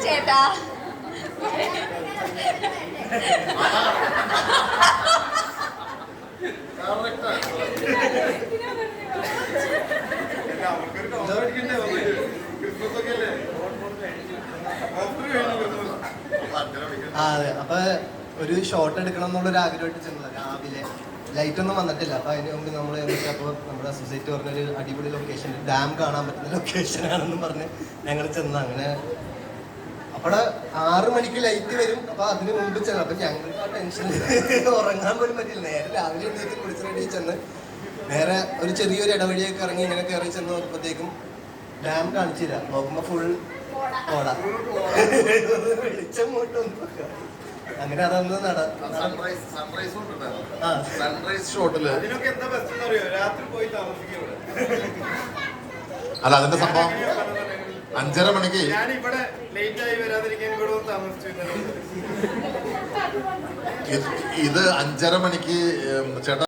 ചേട്ടാ അതെ. അപ്പൊ ഒരു ഷോട്ട് എടുക്കണം എന്നുള്ളൊരു ആഗ്രഹമായിട്ട് ചെന്നത് രാവിലെ ലൈറ്റ് ഒന്നും വന്നിട്ടില്ല. അപ്പൊ അതിന് മുമ്പ് നമ്മൾ അപ്പോൾ നമ്മുടെ സൊസൈറ്റി പറഞ്ഞൊരു അടിപൊളി ലൊക്കേഷൻ, ഡാം കാണാൻ പറ്റുന്ന ലൊക്കേഷനാണെന്നും പറഞ്ഞ് ഞങ്ങൾ ചെന്ന് അങ്ങനെ അവിടെ 6 മണിക്ക് ലൈറ്റ് വരും. അപ്പൊ അതിന് മുമ്പ് ചെന്ന് അപ്പൊ ഞങ്ങൾക്ക് ആ ടെൻഷനിൽ ഉറങ്ങാൻ പോലും പറ്റില്ല. നേരെ രാവിലെ എഴുന്നേറ്റ് കുളിച്ച് റെഡി ചെന്ന് നേരെ ഒരു ചെറിയൊരു ഇടവഴിയൊക്കെ ഇറങ്ങി ഇങ്ങനെ കയറി ചെന്ന് നോക്കുമ്പോഴത്തേക്കും ഡാം കാണിച്ചില്ല. നോക്കുമ്പോ ഫുൾ ഓട വെളിച്ചം പോയിട്ടൊന്നും. അങ്ങനെ അതൊന്ന് സൺറൈസ് ഷോട്ടില് അല്ല അതിന്റെ സംഭവം 5:30 മണിക്ക് ഇത് 5:30 മണിക്ക് ചേട്ടാ